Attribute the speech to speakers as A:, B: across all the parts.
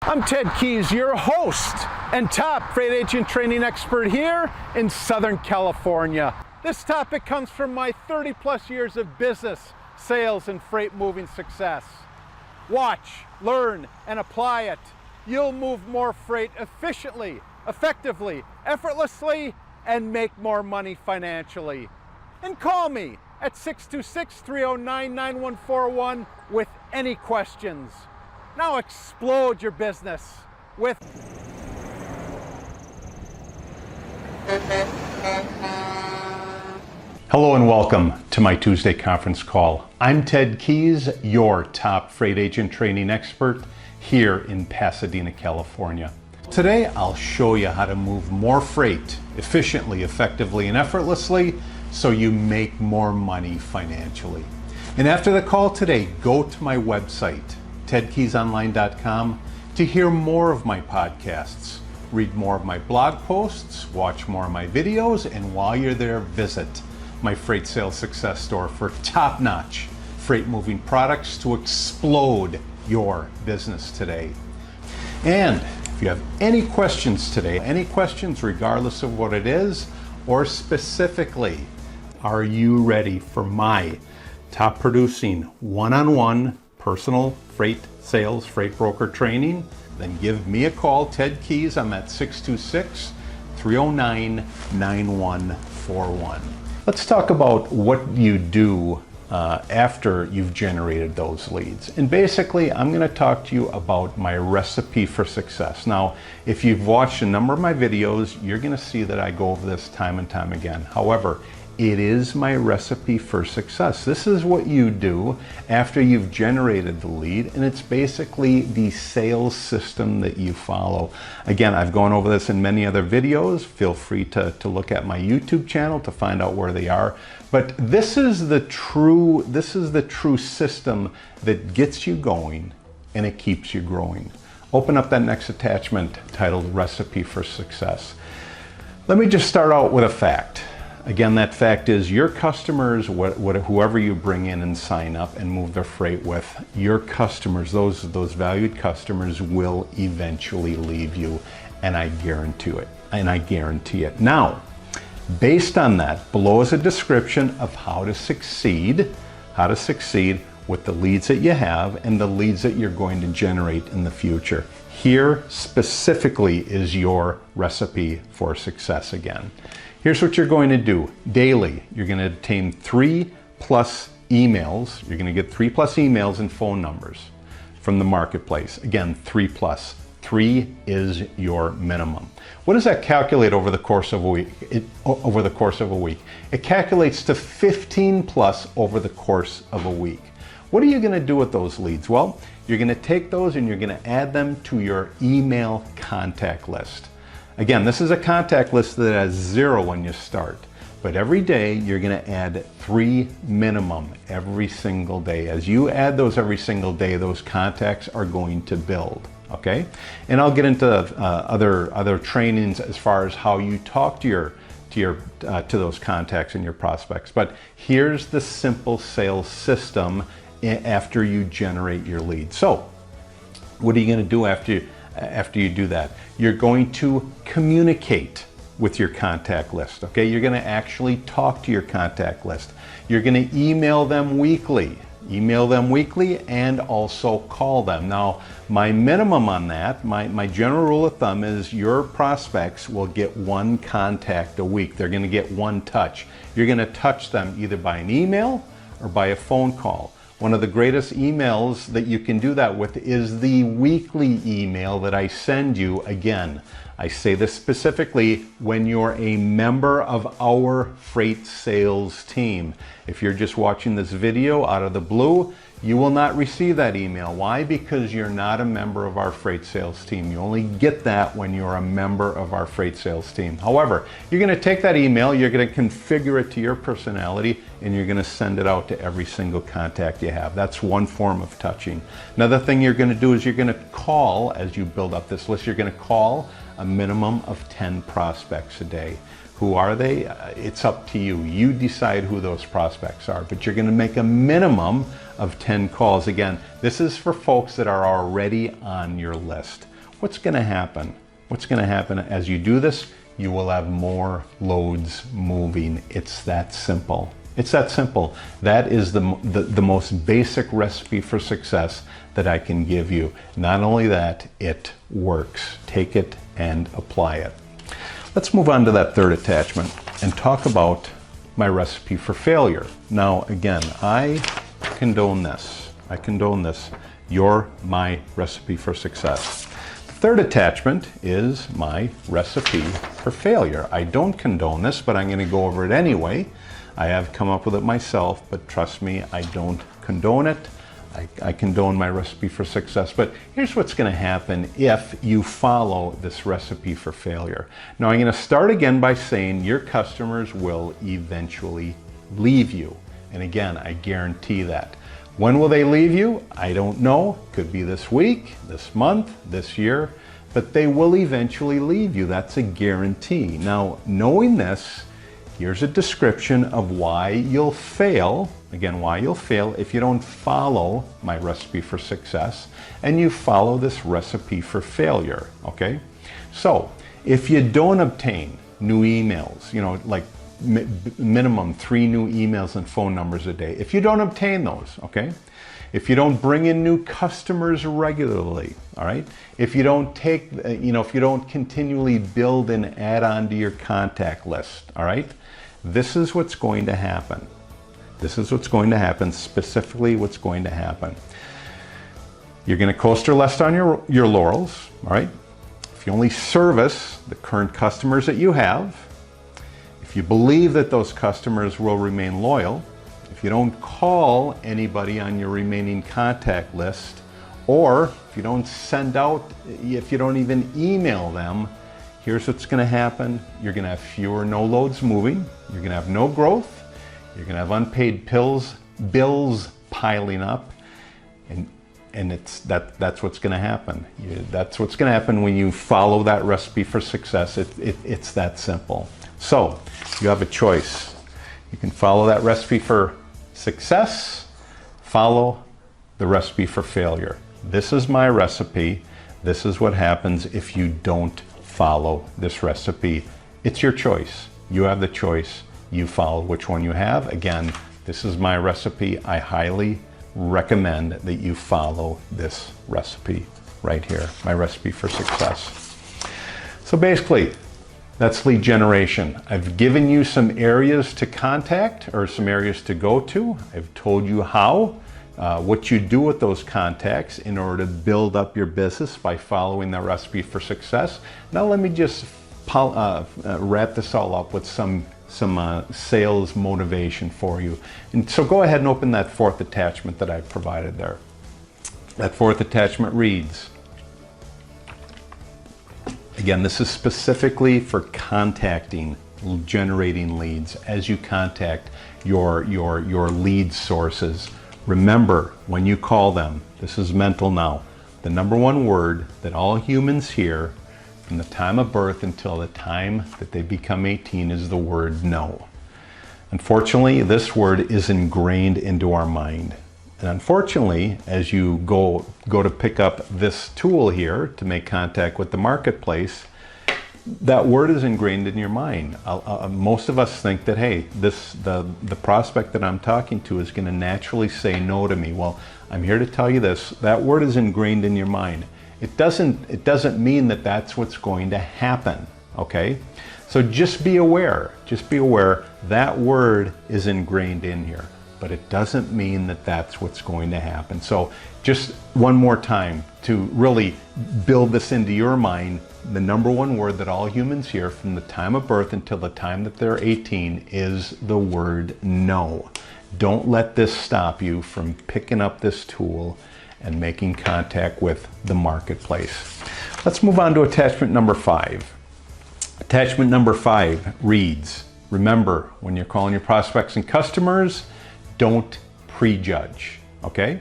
A: I'm Ted Keys, your host and top freight agent training expert here in Southern California. This topic comes from my 30+ years of business, sales, and freight moving success. Watch, learn, and apply it. You'll move more freight efficiently, effectively, effortlessly, and make more money financially. And call me at 626-309-9141 with any questions. Now explode your business with...
B: Hello and welcome to my Tuesday conference call. I'm Ted Keys, your top freight agent training expert here in Pasadena, California. Today I'll show you how to move more freight efficiently, effectively, and effortlessly so you make more money financially. And after the call today, go to my website, tedkeysonline.com, to hear more of my podcasts, read more of my blog posts, watch more of my videos, and while you're there, visit my Freight Sales Success Store for top-notch freight moving products to explode your business today. And if you have any questions today, any questions regardless of what it is, or specifically, are you ready for my top producing one-on-one personal freight sales, freight broker training, then give me a call, Ted Keys. I'm at 626-309-9141. Let's talk about what you do after you've generated those leads. And basically, I'm going to talk to you about my recipe for success. Now, if you've watched a number of my videos, you're going to see that I go over this time and time again. However, it is my recipe for success. This is what you do after you've generated the lead, and it's basically the sales system that you follow. Again, I've gone over this in many other videos. Feel free to look at my YouTube channel to find out where they are. But this is the true system that gets you going and it keeps you growing. Open up that next attachment titled Recipe for Success. Let me just start out with a fact. Again, that fact is your customers, whoever you bring in and sign up and move their freight with, your customers, those valued customers will eventually leave you, and I guarantee it. Now, based on that, below is a description of how to succeed with the leads that you have and the leads that you're going to generate in the future. Here specifically is your recipe for success again. Here's what you're going to do. Daily, you're going to obtain 3+ emails. You're going to get 3+ emails and phone numbers from the marketplace. Again, 3+. 3 is your minimum. What does that calculate over the course of a week? It calculates to 15+ over the course of a week. What are you going to do with those leads? Well, you're going to take those and you're going to add them to your email contact list. Again, this is a contact list that has 0 when you start, but every day you're going to add 3 minimum every single day. As you add those every single day, those contacts are going to build, okay? And I'll get into other trainings as far as how you talk to those contacts and your prospects. But here's the simple sales system after you generate your lead. So, what are you going to do after you do that? You're going to communicate with your contact list, okay? You're going to actually talk to your contact list. You're going to email them weekly and also call them. Now, my minimum on that, my general rule of thumb is your prospects will get 1 contact a week. They're going to get 1 touch. You're going to touch them either by an email or by a phone call. One of the greatest emails that you can do that with is the weekly email that I send you. Again, I say this specifically when you're a member of our freight sales team. If you're just watching this video out of the blue, You will not receive that email. Why? Because you're not a member of our freight sales team. You only get that when you're a member of our freight sales team. However, you're going to take that email, you're going to configure it to your personality, and you're going to send it out to every single contact you have. That's one form of touching. Another thing you're going to do is you're going to call, as you build up this list, you're going to call a minimum of 10 prospects a day. Who are they? It's up to you. You decide who those prospects are, but you're going to make a minimum of 10 calls. Again, this is for folks that are already on your list. What's going to happen? What's going to happen as you do this? You will have more loads moving. It's that simple. It's that simple. That is the most basic recipe for success that I can give you. Not only that, it works. Take it and apply it. Let's move on to that third attachment and talk about my recipe for failure. Now, again, I condone this. I condone this. You're my recipe for success. The third attachment is my recipe for failure. I don't condone this, but I'm going to go over it anyway. I have come up with it myself, but trust me, I don't condone it. I condone my recipe for success, but here's what's going to happen if you follow this recipe for failure. Now, I'm going to start again by saying your customers will eventually leave you. And again, I guarantee that. When will they leave you? I don't know. Could be this week, this month, this year, but they will eventually leave you. That's a guarantee. Now, knowing this, here's a description of why you'll fail. Again, why you'll fail if you don't follow my recipe for success and you follow this recipe for failure, okay? So, if you don't obtain new emails, like minimum 3 new emails and phone numbers a day, if you don't obtain those, okay? If you don't bring in new customers regularly, all right? If you don't take, if you don't continually build and add on to your contact list, all right? This is what's going to happen. This is what's going to happen, specifically what's going to happen. You're going to coast or rest on your laurels, all right? If you only service the current customers that you have, if you believe that those customers will remain loyal, if you don't call anybody on your remaining contact list, or if you don't send out, if you don't even email them, here's what's going to happen. You're going to have fewer no loads moving. You're going to have no growth. You're going to have unpaid bills piling up. And that's what's going to happen. That's what's going to happen when you follow that recipe for success. It's that simple. So you have a choice. You can follow that recipe for success, follow the recipe for failure. This is my recipe. This is what happens if you don't follow this recipe. It's your choice. You have the choice. You follow which one you have. Again, this is my recipe. I highly recommend that you follow this recipe right here, my recipe for success. So basically, that's lead generation. I've given you some areas to contact or some areas to go to. I've told you how, what you do with those contacts in order to build up your business by following the recipe for success. Now let me just wrap this all up with some sales motivation for you. And so go ahead and open that fourth attachment that I provided there. That fourth attachment reads, again, this is specifically for contacting, generating leads as you contact your lead sources. Remember, when you call them, this is mental now, the number one word that all humans hear from the time of birth until the time that they become 18 is the word no. Unfortunately, this word is ingrained into our mind. And unfortunately, as you go to pick up this tool here to make contact with the marketplace, that word is ingrained in your mind. Most of us think that, hey, the prospect that I'm talking to is going to naturally say no to me. Well, I'm here to tell you this. That word is ingrained in your mind. It doesn't mean that that's what's going to happen, okay? So just be aware that word is ingrained in here, but it doesn't mean that that's what's going to happen. So just one more time to really build this into your mind, the number one word that all humans hear from the time of birth until the time that they're 18 is the word no. Don't let this stop you from picking up this tool and making contact with the marketplace. Let's move on to attachment number 5. Attachment number 5 reads, remember, when you're calling your prospects and customers, don't prejudge, okay?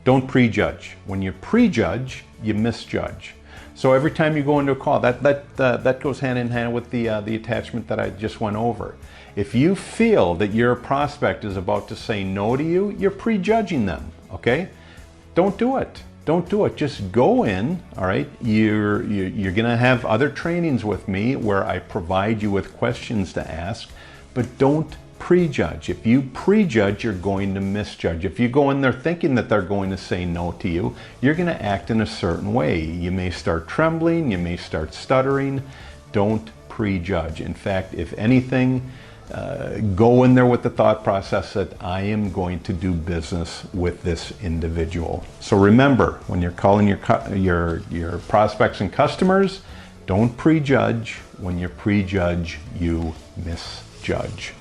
B: Don't prejudge. When you prejudge, you misjudge. So every time you go into a call, that goes hand in hand with the attachment that I just went over. If you feel that your prospect is about to say no to you, you're prejudging them, okay? Don't do it. Don't do it. Just go in, all right? You're going to have other trainings with me where I provide you with questions to ask, but don't prejudge. If you prejudge, you're going to misjudge. If you go in there thinking that they're going to say no to you, you're going to act in a certain way. You may start trembling, you may start stuttering. Don't prejudge. In fact, if anything, go in there with the thought process that I am going to do business with this individual. So remember, when you're calling your prospects and customers, don't prejudge. When you prejudge, you misjudge.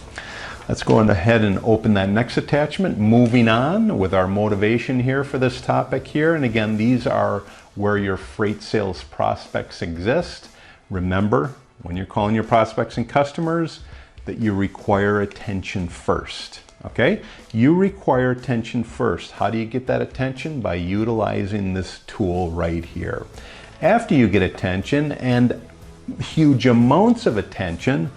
B: Let's go ahead and open that next attachment. Moving on with our motivation here for this topic here. And again, these are where your freight sales prospects exist. Remember, when you're calling your prospects and customers, that you require attention first, okay? You require attention first. How do you get that attention? By utilizing this tool right here. After you get attention, and huge amounts of attention,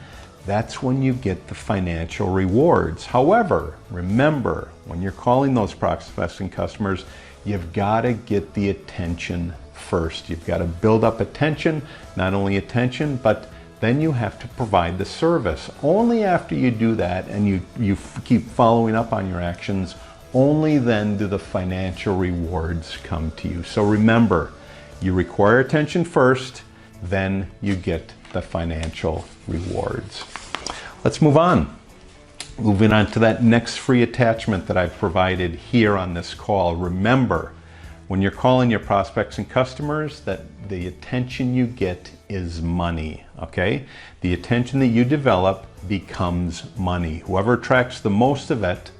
B: that's when you get the financial rewards. However, remember, when you're calling those prospects and customers, you've got to get the attention first. You've got to build up attention, not only attention, but then you have to provide the service. Only after you do that and you keep following up on your actions, only then do the financial rewards come to you. So remember, you require attention first, then you get the financial rewards. Let's move on. Moving on to that next free attachment that I've provided here on this call. Remember, when you're calling your prospects and customers, that the attention you get is money, okay? The attention that you develop becomes money. Whoever attracts the most of it,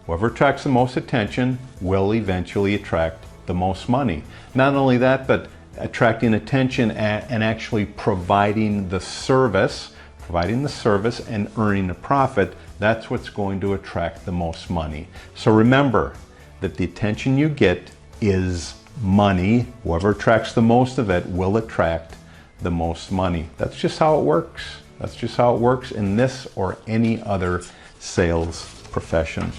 B: whoever attracts the most attention will eventually attract the most money. Not only that, but attracting attention and actually providing the service and earning a profit, that's what's going to attract the most money. So remember that the attention you get is money. Whoever attracts the most of it will attract the most money. That's just how it works. That's just how it works in this or any other sales profession.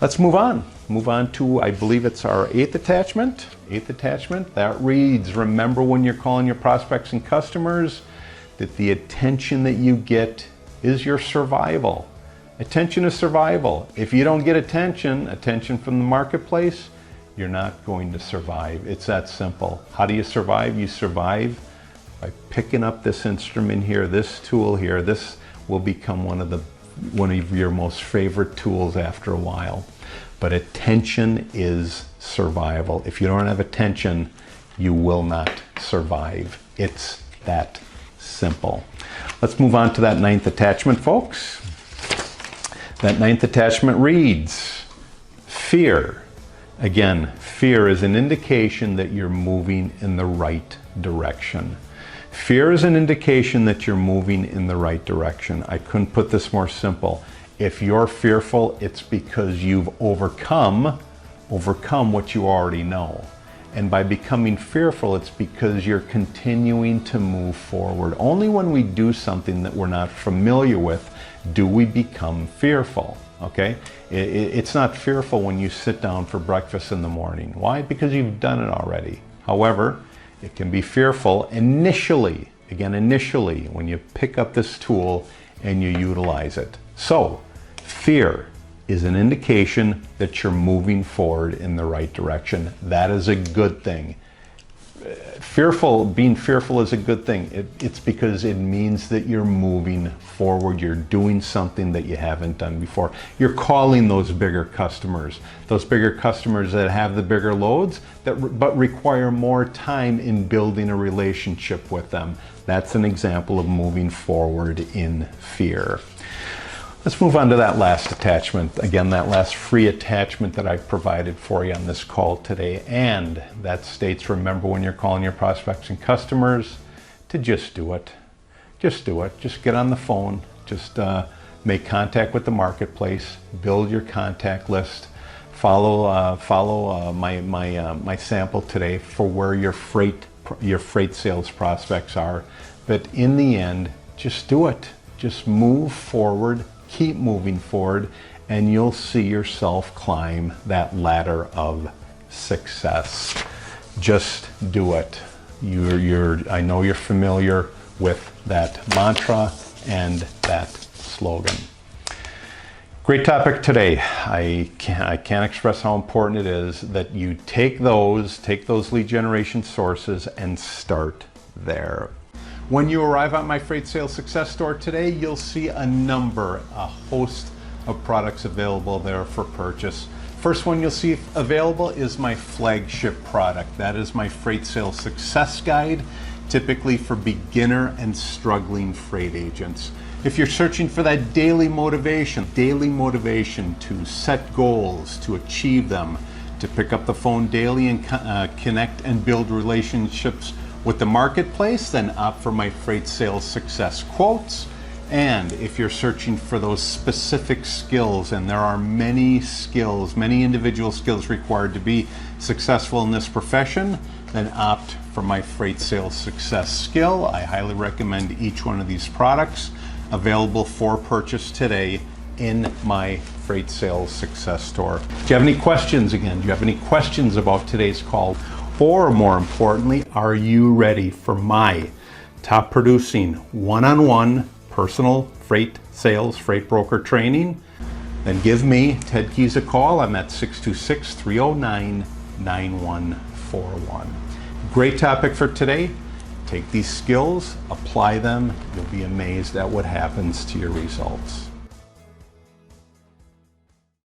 B: Let's move on. Move on to, I believe it's our 8th attachment. 8th attachment that reads, remember when you're calling your prospects and customers that the attention that you get is your survival. Attention is survival. If you don't get attention from the marketplace, you're not going to survive. It's that simple. How do you survive? You survive by picking up this instrument here, this tool here. This will become one of your most favorite tools after a while. But attention is survival. If you don't have attention, you will not survive. It's that simple. Let's move on to that 9th attachment, folks. That 9th attachment reads, fear. Again, fear is an indication that you're moving in the right direction. Fear is an indication that you're moving in the right direction. I couldn't put this more simple. If you're fearful, it's because you've overcome what you already know. And by becoming fearful, it's because you're continuing to move forward. Only when we do something that we're not familiar with do we become fearful, okay? It's not fearful when you sit down for breakfast in the morning. Why? Because you've done it already. However, it can be fearful initially, when you pick up this tool and you utilize it. So, fear is an indication that you're moving forward in the right direction. That is a good thing. Being fearful is a good thing. It's because it means that you're moving forward. You're doing something that you haven't done before. You're calling those bigger customers that have the bigger loads, but require more time in building a relationship with them. That's an example of moving forward in fear. Let's move on to that last attachment. Again, that last free attachment that I provided for you on this call today. And that states, remember when you're calling your prospects and customers, to just do it. Just do it. Just get on the phone. Just make contact with the marketplace. Build your contact list. Follow my sample today for where your freight sales prospects are. But in the end, just do it. Just move forward. Keep moving forward, and you'll see yourself climb that ladder of success. Just do it. I know you're familiar with that mantra and that slogan. Great topic today. I can't express how important it is that you take those lead generation sources and start there. When you arrive at my Freight Sales Success Store today, you'll see a host of products available there for purchase. First one you'll see available is my flagship product. That is my Freight Sales Success Guide, typically for beginner and struggling freight agents. If you're searching for that daily motivation to set goals, to achieve them, to pick up the phone daily and connect and build relationships with the marketplace, then opt for my Freight Sales Success Quotes. And if you're searching for those specific skills, and there are many individual skills required to be successful in this profession, then opt for my Freight Sales Success Skill. I highly recommend each one of these products, available for purchase today in my Freight Sales Success Store. Do you have any questions again? Do you have any questions about today's call? Or more importantly, are you ready for my top producing one-on-one personal freight sales, freight broker training? Then give me, Ted Keys, a call. I'm at 626-309-9141. Great topic for today. Take these skills, apply them. You'll be amazed at what happens to your results.